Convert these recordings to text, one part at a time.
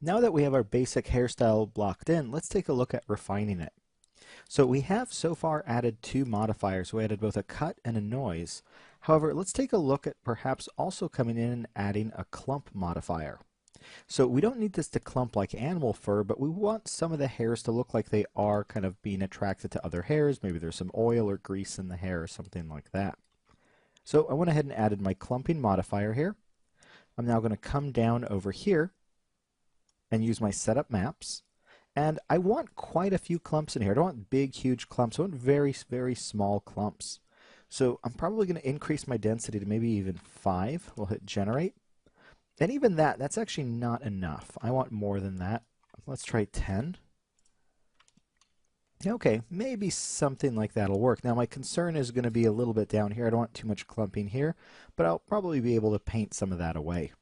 Now that we have our basic hairstyle blocked in, let's take a look at refining it. So we have so far added two modifiers. We added both a cut and a noise. However, let's take a look at perhaps also coming in and adding a clump modifier. So we don't need this to clump like animal fur, but we want some of the hairs to look like they are kind of being attracted to other hairs. Maybe there's some oil or grease in the hair or something like that. So I went ahead and added my clumping modifier here. I'm now going to come down over here and use my setup maps. And I want quite a few clumps in here. I don't want big, huge clumps. I want very, very small clumps. So I'm probably going to increase my density to maybe even 5. We'll hit generate. And even that's actually not enough. I want more than that. Let's try 10. Okay, maybe something like that'll work. Now my concern is going to be a little bit down here. I don't want too much clumping here, but I'll probably be able to paint some of that away.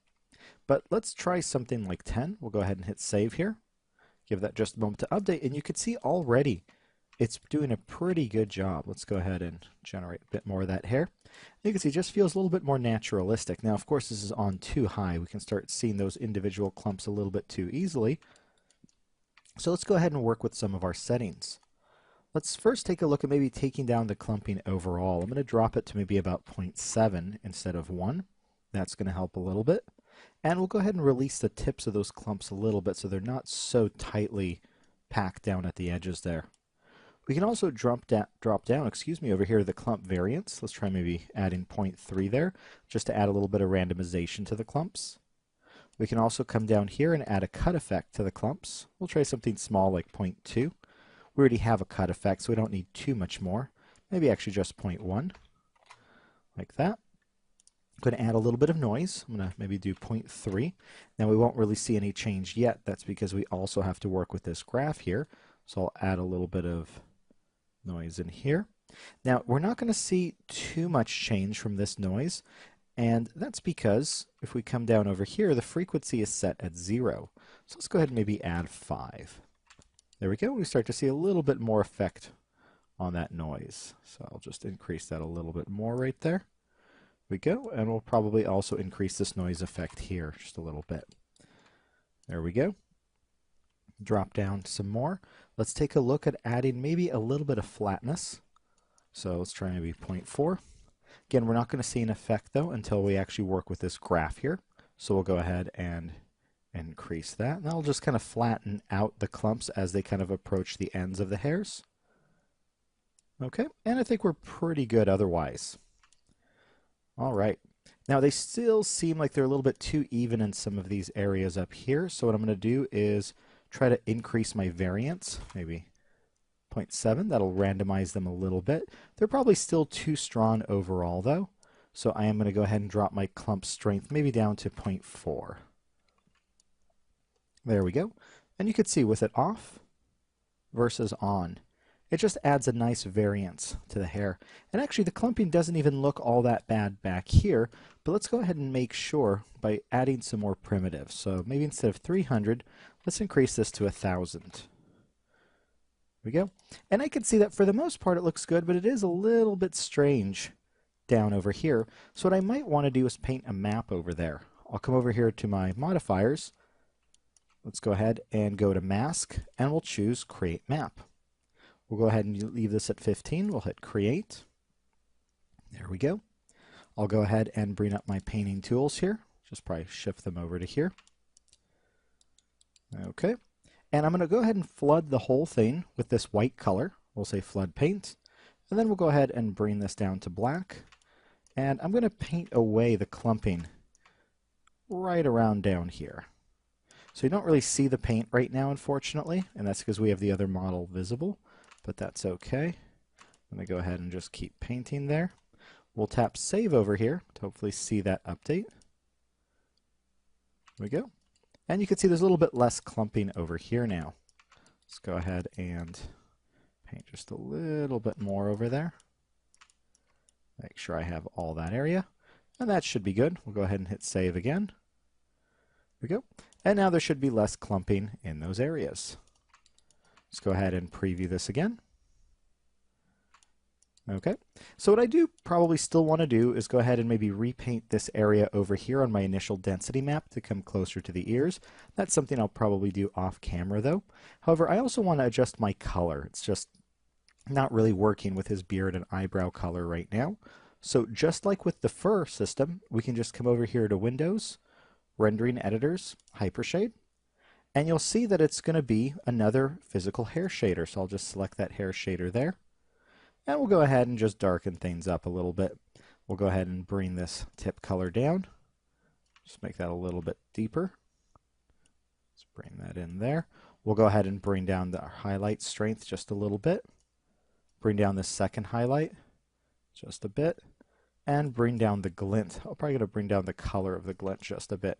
But let's try something like 10. We'll go ahead and hit save here. Give that just a moment to update, and you can see already it's doing a pretty good job. Let's go ahead and generate a bit more of that hair. You can see it just feels a little bit more naturalistic. Now, of course, this is on too high. We can start seeing those individual clumps a little bit too easily. So let's go ahead and work with some of our settings. Let's first take a look at maybe taking down the clumping overall. I'm going to drop it to maybe about 0.7 instead of 1. That's going to help a little bit. And we'll go ahead and release the tips of those clumps a little bit so they're not so tightly packed down at the edges there. We can also drop down over here the clump variance. Let's try maybe adding 0.3 there, just to add a little bit of randomization to the clumps. We can also come down here and add a cut effect to the clumps. We'll try something small like 0.2. We already have a cut effect, so we don't need too much more. Maybe actually just 0.1, like that. I'm going to add a little bit of noise. I'm going to maybe do 0.3. Now we won't really see any change yet. That's because we also have to work with this graph here. So I'll add a little bit of noise in here. Now we're not going to see too much change from this noise, and that's because if we come down over here, the frequency is set at 0. So let's go ahead and maybe add 5. There we go. We start to see a little bit more effect on that noise. So I'll just increase that a little bit more right there. We go, and we'll probably also increase this noise effect here just a little bit. There we go. Drop down some more. Let's take a look at adding maybe a little bit of flatness. So let's try maybe 0.4. Again, we're not going to see an effect though until we actually work with this graph here. So we'll go ahead and increase that. And that'll just kind of flatten out the clumps as they kind of approach the ends of the hairs. Okay, and I think we're pretty good otherwise. All right. Now they still seem like they're a little bit too even in some of these areas up here. So what I'm going to do is try to increase my variance, maybe 0.7. That'll randomize them a little bit. They're probably still too strong overall though. So I am going to go ahead and drop my clump strength maybe down to 0.4. There we go. And you can see with it off versus on, it just adds a nice variance to the hair. And actually the clumping doesn't even look all that bad back here, but let's go ahead and make sure by adding some more primitives. So maybe instead of 300, let's increase this to 1,000. There we go. And I can see that for the most part it looks good, but it is a little bit strange down over here. So what I might want to do is paint a map over there. I'll come over here to my modifiers. Let's go ahead and go to mask, and we'll choose create map. We'll go ahead and leave this at 15. We'll hit create. There we go. I'll go ahead and bring up my painting tools here. Just probably shift them over to here. Okay. And I'm going to go ahead and flood the whole thing with this white color. We'll say flood paint. And then we'll go ahead and bring this down to black. And I'm going to paint away the clumping right around down here. So you don't really see the paint right now, unfortunately, and that's because we have the other model visible. But that's okay. I'm going to go ahead and just keep painting there. We'll tap save over here to hopefully see that update. There we go. And you can see there's a little bit less clumping over here now. Let's go ahead and paint just a little bit more over there. Make sure I have all that area. And that should be good. We'll go ahead and hit save again. There we go. And now there should be less clumping in those areas. Let's go ahead and preview this again. Okay, so what I do probably still want to do is go ahead and maybe repaint this area over here on my initial density map to come closer to the ears. That's something I'll probably do off camera though. However, I also want to adjust my color. It's just not really working with his beard and eyebrow color right now. So just like with the fur system, we can just come over here to Windows, Rendering Editors, Hypershade, and you'll see that it's going to be another physical hair shader. So I'll just select that hair shader there. And we'll go ahead and just darken things up a little bit. We'll go ahead and bring this tip color down. Just make that a little bit deeper. Let's bring that in there. We'll go ahead and bring down the highlight strength just a little bit. Bring down the second highlight just a bit. And bring down the glint. I'm probably going to bring down the color of the glint just a bit.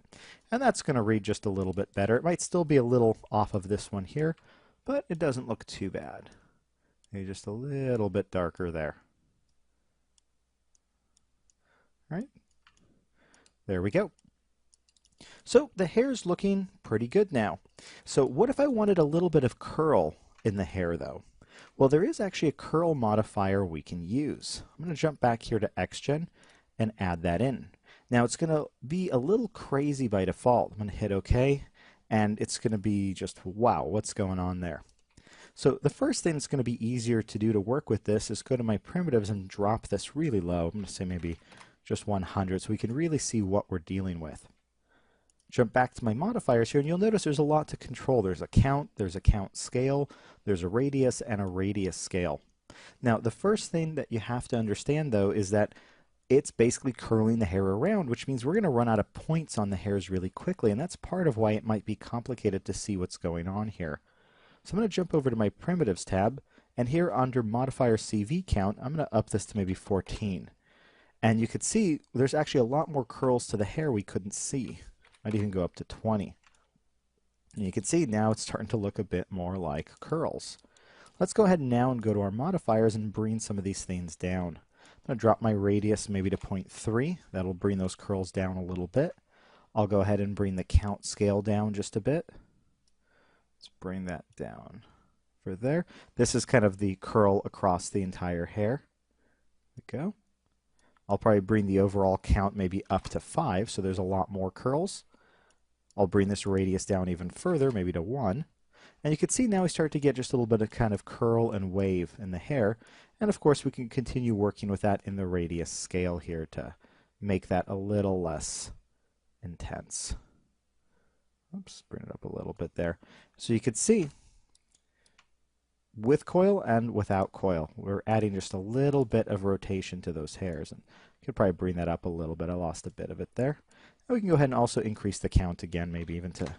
And that's going to read just a little bit better. It might still be a little off of this one here, but it doesn't look too bad. Maybe just a little bit darker there. Right? There we go. So the hair's looking pretty good now. So what if I wanted a little bit of curl in the hair though? Well, there is actually a curl modifier we can use. I'm going to jump back here to XGen and add that in. Now it's going to be a little crazy by default. I'm going to hit OK, and it's going to be just, wow, what's going on there? So the first thing that's going to be easier to do to work with this is go to my primitives and drop this really low. I'm going to say maybe just 100 so we can really see what we're dealing with. Jump back to my modifiers here, and you'll notice there's a lot to control. There's a count scale, there's a radius, and a radius scale. Now, the first thing that you have to understand, though, is that it's basically curling the hair around, which means we're going to run out of points on the hairs really quickly, and that's part of why it might be complicated to see what's going on here. So I'm going to jump over to my primitives tab, and here under modifier CV count, I'm going to up this to maybe 14. And you could see there's actually a lot more curls to the hair we couldn't see. Might even go up to 20. And you can see now it's starting to look a bit more like curls. Let's go ahead now and go to our modifiers and bring some of these things down. I'm going to drop my radius maybe to 0.3. That'll bring those curls down a little bit. I'll go ahead and bring the count scale down just a bit. Let's bring that down for there. This is kind of the curl across the entire hair. There we go. I'll probably bring the overall count maybe up to 5, so there's a lot more curls. I'll bring this radius down even further, maybe to 1. And you can see now we start to get just a little bit of kind of curl and wave in the hair. And of course we can continue working with that in the radius scale here to make that a little less intense. Oops, bring it up a little bit there. So you can see with coil and without coil, we're adding just a little bit of rotation to those hairs. And you could probably bring that up a little bit. I lost a bit of it there. And we can go ahead and also increase the count again, maybe even to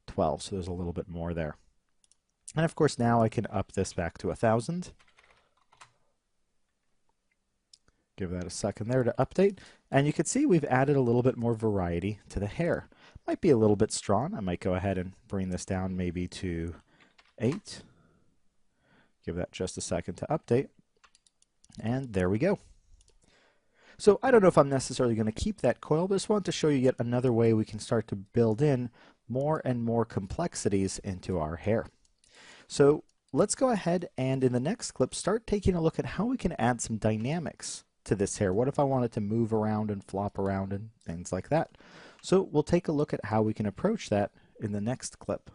12, so there's a little bit more there. And of course now I can up this back to 1,000. Give that a second there to update. And you can see we've added a little bit more variety to the hair. Might be a little bit strong. I might go ahead and bring this down maybe to 8. Give that just a second to update. And there we go. So I don't know if I'm necessarily going to keep that coil, but I just want to show you yet another way we can start to build in more and more complexities into our hair. So let's go ahead and in the next clip start taking a look at how we can add some dynamics to this hair. What if I wanted to move around and flop around and things like that? So we'll take a look at how we can approach that in the next clip.